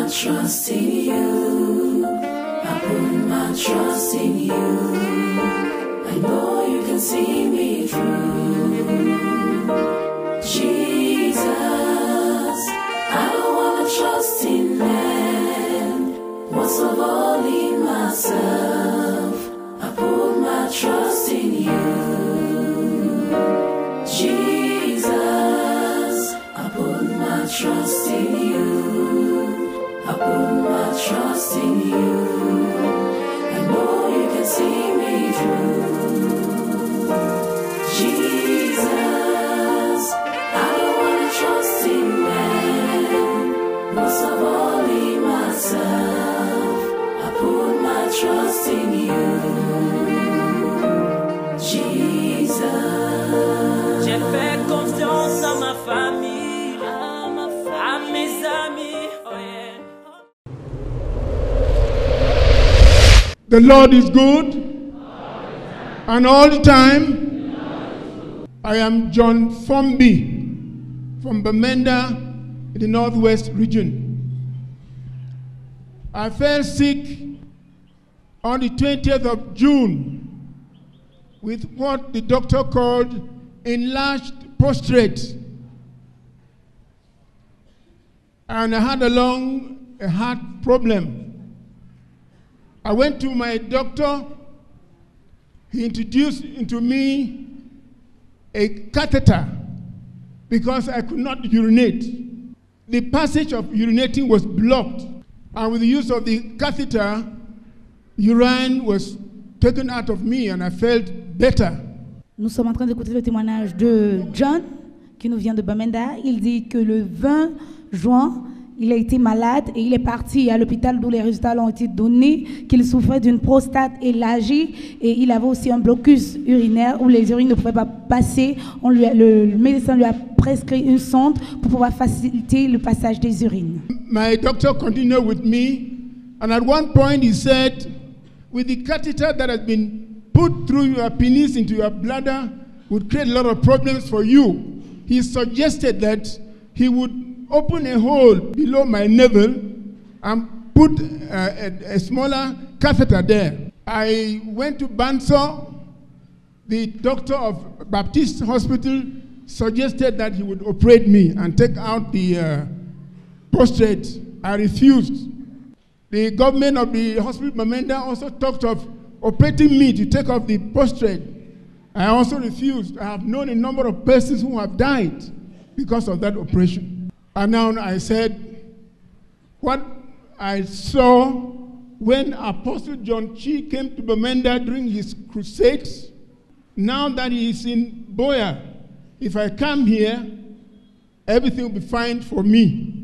my trust in you. I put my trust in you. I know you can see me through. Jesus, I don't wanna trust in man, most of all in myself. I put my trust in you. Jesus, I put my trust in you. I put my trust in you. I know you can see me through. Jesus, I don't wanna trust in man, most of all in myself. I put my trust in you. Jesus. J'ai fait confiance à ma famille, à mes amis. Oh yeah. The Lord is good, and all the time. I am John Formby from Bamenda in the Northwest region. I fell sick on the 20th of June with what the doctor called enlarged prostate. And I had a heart problem. I went to my doctor. He introduced into me a catheter because I could not urinate. The passage of urinating was blocked, and with the use of the catheter, urine was taken out of me and I felt better. Nous sommes en train d'écouter le témoignage de John qui nous vient de Bamenda. Il dit que le 20 juin, il a été malade et il est parti à l'hôpital d'où les résultats ont été donnés, qu'il souffrait d'une prostate élargie et il avait aussi un blocus urinaire où les urines ne pouvaient pas passer. Le médecin lui a prescrit une sonde pour pouvoir faciliter le passage des urines. My doctor continued with me, and at one point he said, with the catheter that has been put through your penis into your bladder would create a lot of problems for you. He suggested that he would open a hole below my navel and put a smaller catheter there. I went to Banso. The doctor of Baptist Hospital suggested that he would operate me and take out the prostate. I refused. The government of the hospital Bamenda also talked of operating me to take off the prostate. I also refused. I have known a number of persons who have died because of that operation. And now I said, what I saw when Apostle John Chi came to Bamenda during his crusades, now that he is in Boya, if I come here, everything will be fine for me.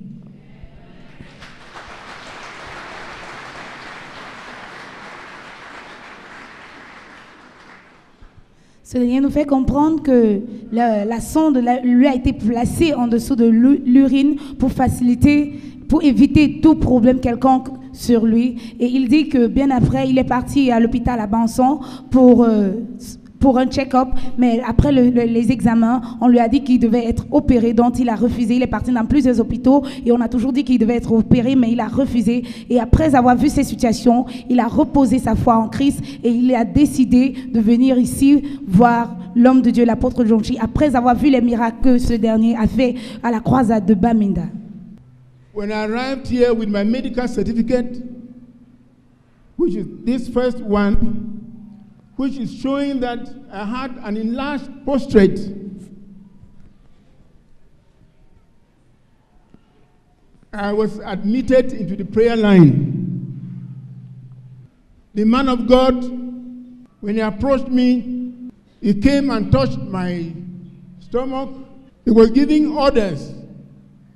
Ce dernier nous fait comprendre que la sonde lui a été placée en dessous de l'urine pour faciliter, pour éviter tout problème quelconque sur lui. Et il dit que bien après, il est parti à l'hôpital à Banson pour un check-up, mais après les examens, on lui a dit qu'il devait être opéré, dont il a refusé. Il est parti dans plusieurs hôpitaux et on a toujours dit qu'il devait être opéré, mais il a refusé. Et après avoir vu ces situations, il a reposé sa foi en Christ et il a décidé de venir ici voir l'homme de Dieu, l'apôtre John Chi, après avoir vu les miracles que ce dernier a fait à la croisade de Bamenda. When I arrived here with my medical certificate, which is this first one, which is showing that I had an enlarged prostate. I was admitted into the prayer line. The man of God, when he approached me, he came and touched my stomach. He was giving orders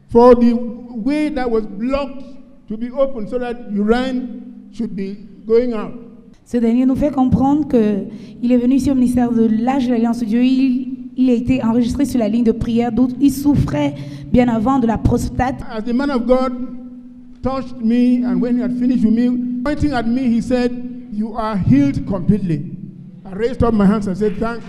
for the way that was blocked to be open so that urine should be going out. Ce dernier nous fait comprendre qu'il est venu ici au ministère de l'Âge de l'Alliance de Dieu. Il a été enregistré sur la ligne de prière d'où il souffrait bien avant de la prostate. As the man of God touched me, and when he had finished with me, pointing at me, he said, "You are healed completely." I raised up my hands and said, "Thank you."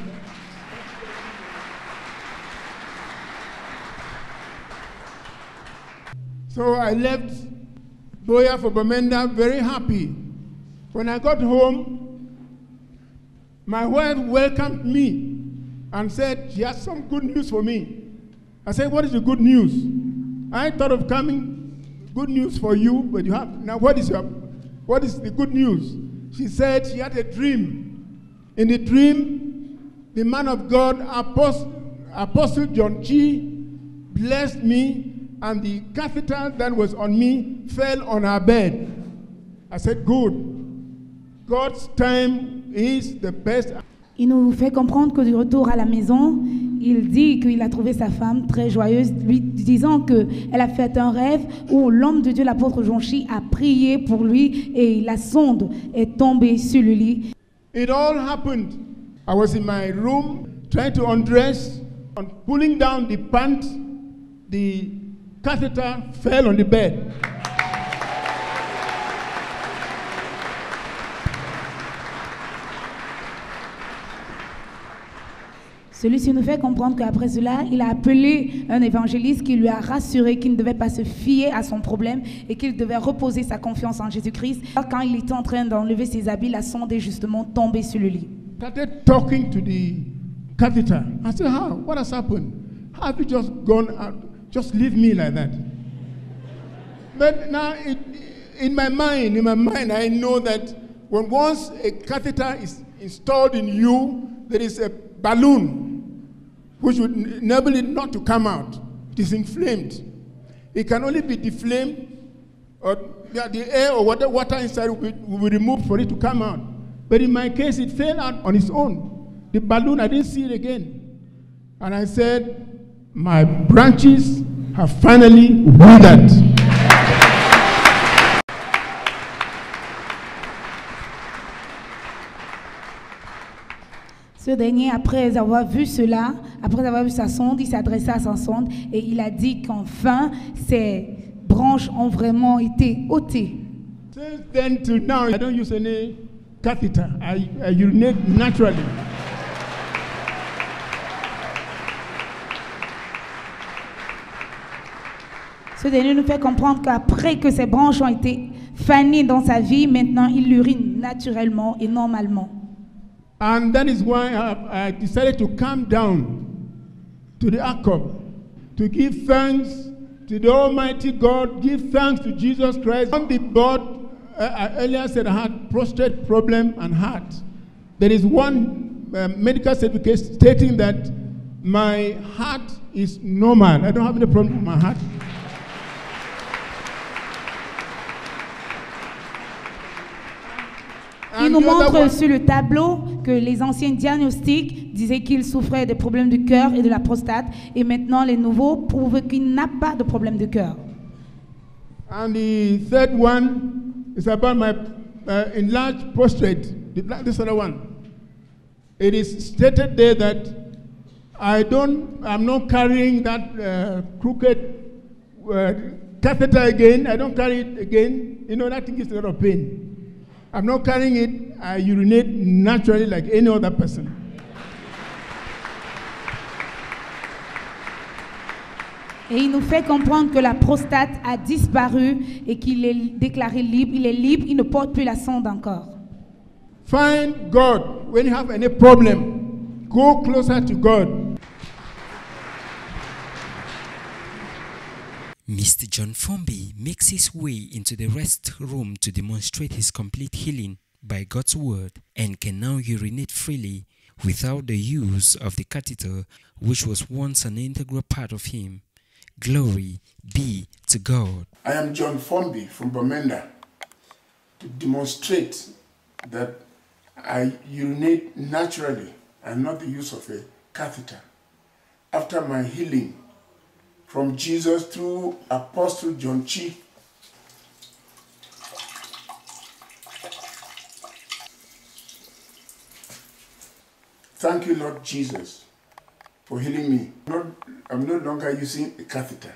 So I left Boya for Bamenda, very happy. When I got home, my wife welcomed me and said she has some good news for me. I said, what is the good news? I thought of coming, good news for you, but you have, now what is the good news? She said she had a dream. In the dream, the man of God, Apostle John Chi, blessed me, and the catheter that was on me fell on her bed. I said, good. God's time is the best. Il nous fait comprendre que du retour à la maison, il dit qu'il a trouvé sa femme très joyeuse, lui disant qu'elle a fait un rêve où l'homme de Dieu, l'apôtre Jonchi, a prié pour lui et la sonde est tombée sur le lit. It all happened. I was in my room trying to undress, and pulling down the pants, the catheter fell on the bed. Celui-ci nous fait comprendre qu'après cela, il a appelé un évangéliste qui lui a rassuré qu'il ne devait pas se fier à son problème et qu'il devait reposer sa confiance en Jésus-Christ. Quand il était en train d'enlever ses habits, la sonde est justement tombée sur le lit. I started talking to the catheter. I said, how? What has happened? How have you just gone out? Just leave me like that. But now, in my mind, I know that when once a catheter is installed in you, there is a balloon which would enable it not to come out. It is inflamed. It can only be deflamed, or the air or water inside will be removed for it to come out. But in my case, it fell out on its own. The balloon, I didn't see it again. And I said, my branches have finally withered. Ce dernier, après avoir vu cela, après avoir vu sa sonde, il s'adressa à sa sonde et il a dit qu'enfin, ses branches ont vraiment été ôtées. Since then till now, I don't use any catheter. I urinate naturally. Ce dernier nous fait comprendre qu'après que ses branches ont été fanées dans sa vie, maintenant il urine naturellement et normalement. And that is why I decided to come down to the Jacob to give thanks to the Almighty God, give thanks to Jesus Christ. On the board, I earlier said I had prostate problem and heart. There is one medical certificate stating that my heart is normal. I don't have any problem with my heart. Il nous montre sur le tableau que les anciens diagnostics disaient qu'il souffrait des problèmes du cœur et de la prostate, et maintenant les nouveaux prouvent qu'il n'a pas de problème de cœur. And the third one is about my enlarged prostate. This other one. It is stated there that I'm not carrying that crooked catheter again. I don't carry it again. You know, that thing is a lot of pain. I'm not carrying it. I urinate naturally like any other person. Et il nous fait comprendre que la prostate a disparu et qu'il est déclaré libre. Il est libre, il ne porte plus la sonde encore. Find God. When you have any problem, go closer to God. Mr. John Formby makes his way into the rest room to demonstrate his complete healing by God's word and can now urinate freely without the use of the catheter, which was once an integral part of him. Glory be to God. I am John Formby from Bamenda to demonstrate that I urinate naturally and not the use of a catheter. After my healing from Jesus through Apostle John Chi, thank you, Lord Jesus, for healing me. I'm no longer using a catheter.